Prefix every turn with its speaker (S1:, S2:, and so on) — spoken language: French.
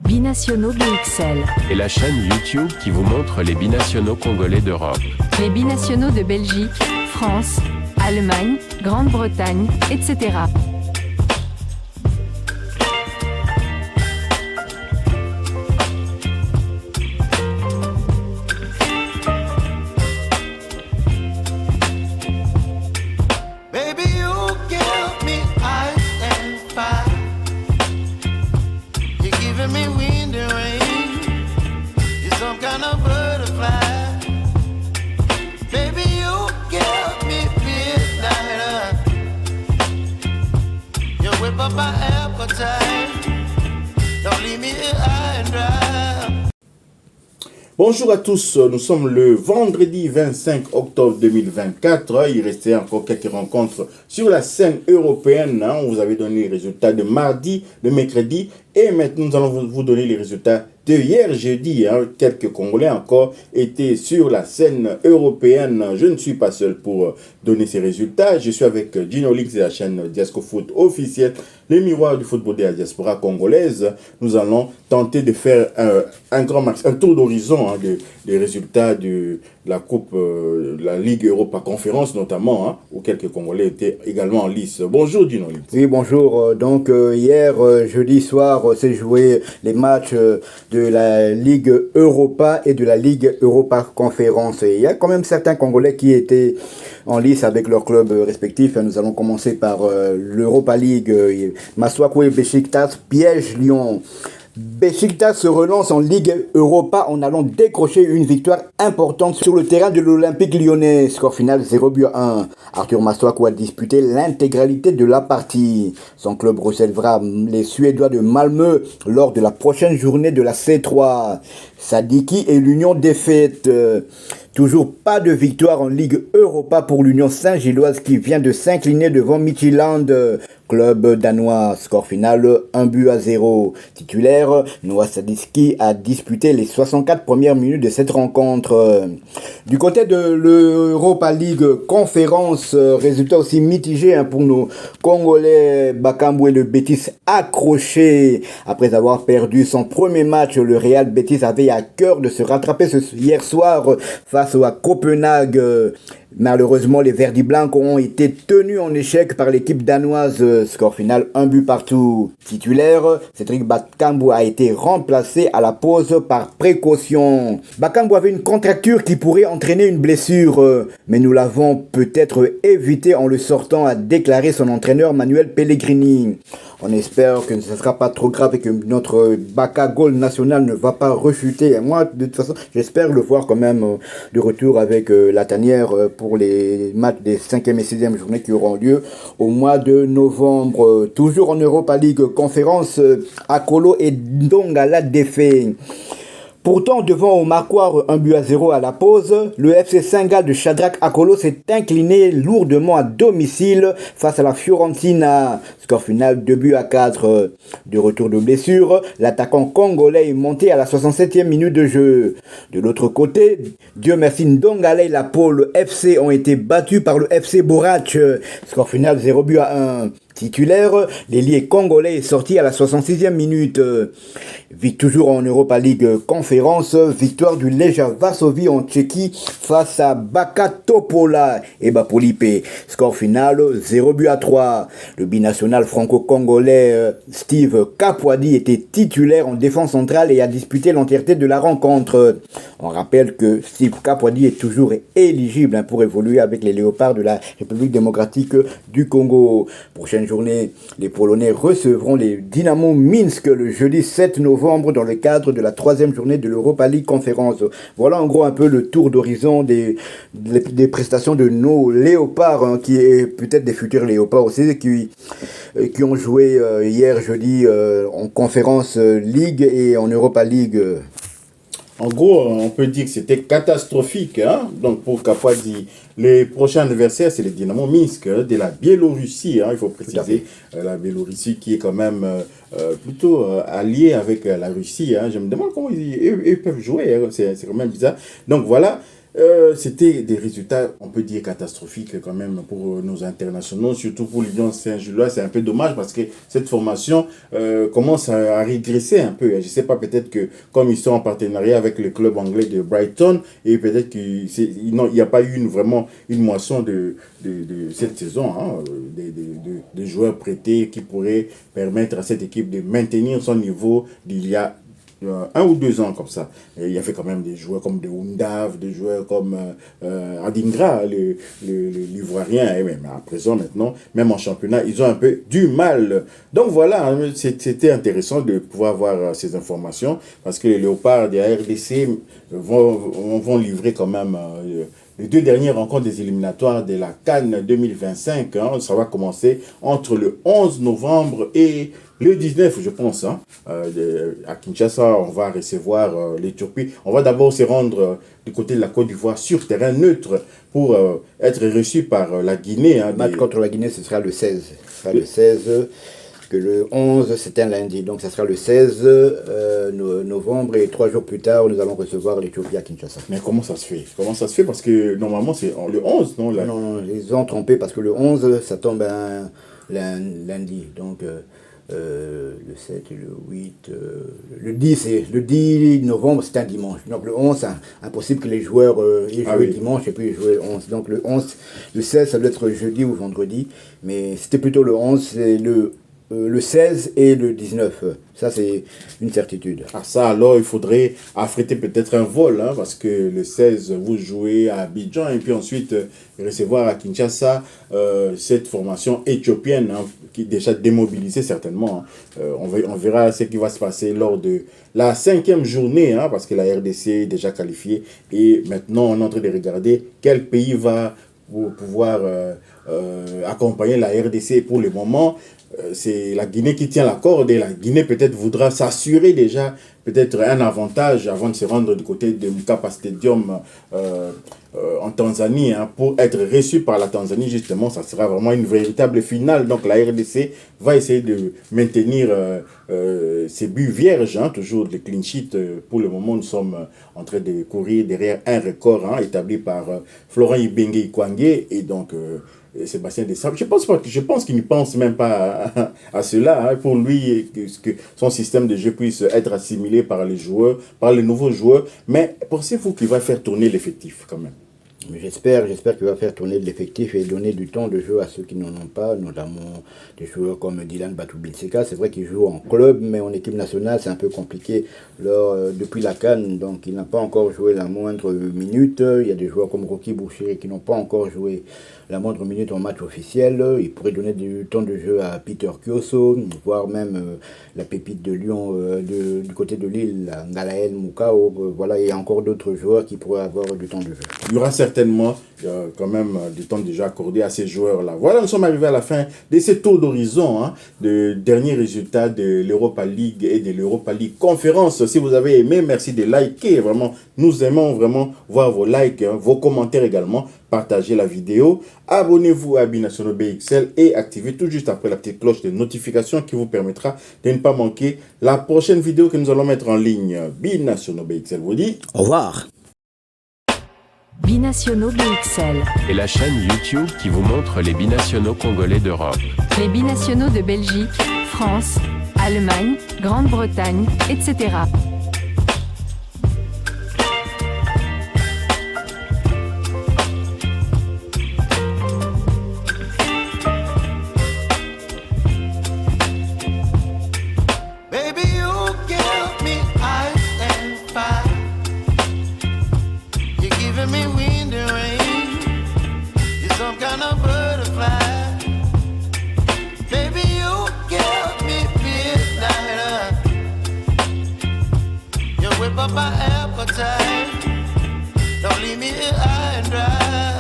S1: Binationaux BXL.
S2: Et la chaîne YouTube qui vous montre les binationaux congolais d'Europe.
S1: Les binationaux de Belgique, France, Allemagne, Grande-Bretagne, etc.
S3: Bonjour à tous, nous sommes le vendredi 25 octobre 2024. Il restait encore quelques rencontres sur la scène européenne. On vous avait donné les résultats de mardi, de mercredi, et maintenant nous allons vous donner les résultats de hier jeudi. Quelques Congolais encore étaient sur la scène européenne. Je ne suis pas seul pour donner ces résultats. Je suis avec Gino Lix de la chaîne Diasco Foot officielle, les miroirs du football de la diaspora congolaise. Nous allons tenter de faire un grand max, un tour d'horizon des résultats de la Coupe, la Ligue Europa Conférence notamment, où quelques Congolais étaient également en lice. Bonjour Gino Lix.
S4: Oui, bonjour. Donc hier, jeudi soir, s'est joué les matchs de la Ligue Europa et de la Ligue Europa Conférence. Et il y a quand même certains Congolais qui étaient en lice avec leurs clubs respectifs. Nous allons commencer par l'Europa League. Maswakou et Besiktas piège Lyon. Besiktas se relance en Ligue Europa en allant décrocher une victoire importante sur le terrain de l'Olympique lyonnais. Score final 0-1. Arthur Maswakou a disputé l'intégralité de la partie. Son club recevra les Suédois de Malmö lors de la prochaine journée de la C3. Sadiki et l'Union défaite. Toujours pas de victoire en Ligue Europa pour l'Union Saint-Gilloise qui vient de s'incliner devant Midtjylland, club danois. Score final 1-0. Titulaire, Noah Sadiki a disputé les 64 premières minutes de cette rencontre. Du côté de l'Europa League Conférence, résultat aussi mitigé pour nos Congolais. Bakambu et le Betis accroché. Après avoir perdu son premier match, le Real Betis avait à cœur de se rattraper hier soir face à Copenhague. Malheureusement, les Verdi Blancs ont été tenus en échec par l'équipe danoise. Score final 1-partout. Titulaire, Cédric Bakambu a été remplacé à la pause par précaution. Bakambu avait une contracture qui pourrait entraîner une blessure, mais nous l'avons peut-être évité en le sortant, a déclaré son entraîneur Manuel Pellegrini. On espère que ce ne sera pas trop grave et que notre Baka Goal national ne va pas rechuter. Moi, de toute façon, j'espère le voir quand même de retour avec la tanière pour les matchs des 5e et 6e journées qui auront lieu au mois de novembre. Toujours en Europa League Conférence, Akolo et Ndongala défait. Pourtant, devant au marquoir 1-0 à la pause, le FC Saint-Gall de Shadrack Akolo s'est incliné lourdement à domicile face à la Fiorentina. Score final 2-4. De retour de blessure, l'attaquant congolais est monté à la 67e minute de jeu. De l'autre côté, Dieu merci, Ndongala et la Pôle FC ont été battus par le FC Borach. Score final 0-1. Titulaire, l'ailier congolais est sorti à la 66e minute. Toujours en Europa League Conférence, victoire du Legia Varsovie en Tchéquie face à Baka Topola et Bapolipe. Score final 0-3. Le binational franco-congolais Steve Kapwadi était titulaire en défense centrale et a disputé l'entièreté de la rencontre. On rappelle que Steve Kapwadi est toujours éligible pour évoluer avec les Léopards de la République démocratique du Congo. Prochaine journée, les Polonais recevront les Dynamo Minsk le jeudi 7 novembre dans le cadre de la 3e journée de l'Europa League Conférence. Voilà en gros un peu le tour d'horizon des prestations de nos Léopards, qui est peut-être des futurs Léopards aussi, qui ont joué hier jeudi en Conférence League et en Europa League.
S3: En gros, on peut dire que c'était catastrophique. Donc pour Kapwadi, les prochains adversaires, c'est les Dynamo Minsk de la Biélorussie. Il faut préciser, la Biélorussie qui est quand même plutôt alliée avec la Russie. Je me demande comment ils peuvent jouer. C'est quand même bizarre. Donc voilà. C'était des résultats, on peut dire, catastrophiques quand même pour nos internationaux, surtout pour l'Union Saint-Gilloise. C'est un peu dommage parce que cette formation commence à régresser un peu. Je ne sais pas, peut-être que comme ils sont en partenariat avec le club anglais de Brighton, et peut-être qu'il n'y a pas eu vraiment une moisson de cette saison, hein, des joueurs prêtés qui pourraient permettre à cette équipe de maintenir son niveau d'il y a 1 ou 2 ans comme ça. Et il y avait quand même des joueurs comme de Undav, des joueurs comme Adingra, l'Ivoirien, et même à présent maintenant, même en championnat, ils ont un peu du mal. Donc voilà, hein, c'était intéressant de pouvoir voir ces informations, parce que les Léopards de la RDC vont livrer quand même les 2 dernières rencontres des éliminatoires de la CAN 2025. Hein, ça va commencer entre le 11 novembre et le 19, je pense, hein, à Kinshasa. On va recevoir l'Éthiopie. On va d'abord se rendre du côté de la Côte d'Ivoire sur terrain neutre pour être reçu par la Guinée. Hein,
S4: le match contre la Guinée, ce sera le 16. Ce sera le 16, que le 11, c'est un lundi. Donc, ce sera le 16 novembre, et 3 jours plus tard, nous allons recevoir l'Éthiopie à Kinshasa.
S3: Mais comment ça se fait? Comment ça se fait? Parce que normalement, c'est le 11, non?
S4: Non, ils ont trompé parce que le 11, ça tombe un lundi. Donc, le 7 et le 8, le 10 novembre, c'est un dimanche. Donc le 11, c'est impossible que les joueurs aient joué dimanche et puis joué le 11. Donc le 16, ça doit être jeudi ou vendredi, mais c'était plutôt le 11, c'est le 16 et le 19. Ça, c'est une certitude.
S3: Ah, ça, alors, il faudrait affréter peut-être un vol, hein, parce que le 16, vous jouez à Abidjan, et puis ensuite recevoir à Kinshasa cette formation éthiopienne, hein, qui est déjà démobilisée certainement. Hein. On verra ce qui va se passer lors de la 5e journée, hein, parce que la RDC est déjà qualifiée, et maintenant, on est en train de regarder quel pays va pouvoir accompagner la RDC. Pour le moment, c'est la Guinée qui tient la corde, et la Guinée peut-être voudra s'assurer déjà peut-être un avantage avant de se rendre du côté de Mkapa Stadium en Tanzanie, hein, pour être reçu par la Tanzanie. Justement, ça sera vraiment une véritable finale. Donc la RDC va essayer de maintenir ses buts vierges, hein, toujours des clean sheets. Pour le moment, nous sommes en train de courir derrière un record, hein, établi par Florent Ibenge Ikwangé, et donc Sébastien Desabre. Je pense qu'il ne pense même pas à cela, hein, pour lui, que son système de jeu puisse être assimilé par les joueurs, par les nouveaux joueurs. Mais pensez-vous qu'il va faire tourner l'effectif quand même?
S4: J'espère qu'il va faire tourner l'effectif et donner du temps de jeu à ceux qui n'en ont pas, notamment des joueurs comme Dylan Batoubilseka. C'est vrai qu'il joue en club, mais en équipe nationale, c'est un peu compliqué depuis la CAN. Donc, il n'a pas encore joué la moindre minute. Il y a des joueurs comme Rocky Boucher qui n'ont pas encore joué la moindre minute en match officiel. Il pourrait donner du temps de jeu à Peter Kioso, voire même la pépite de Lyon du côté de Lille, Ngalael Moukao. Voilà, il y a encore d'autres joueurs qui pourraient avoir du temps de jeu.
S3: Il y aura certainement quand même du temps déjà accordé à ces joueurs-là. Voilà, nous sommes arrivés à la fin de ce tour d'horizon, hein, de derniers résultats de l'Europa League et de l'Europa League Conférence. Si vous avez aimé, merci de liker. Vraiment, nous aimons vraiment voir vos likes, hein, vos commentaires également. Partagez la vidéo, abonnez-vous à Binationaux BXL et activez tout juste après la petite cloche de notification qui vous permettra de ne pas manquer la prochaine vidéo que nous allons mettre en ligne. Binationaux BXL vous dit
S4: au revoir.
S1: Binationaux BXL.
S2: Et la chaîne YouTube qui vous montre les binationaux congolais d'Europe.
S1: Les binationaux de Belgique, France, Allemagne, Grande-Bretagne, etc.
S5: My appetite, don't leave me here high and dry.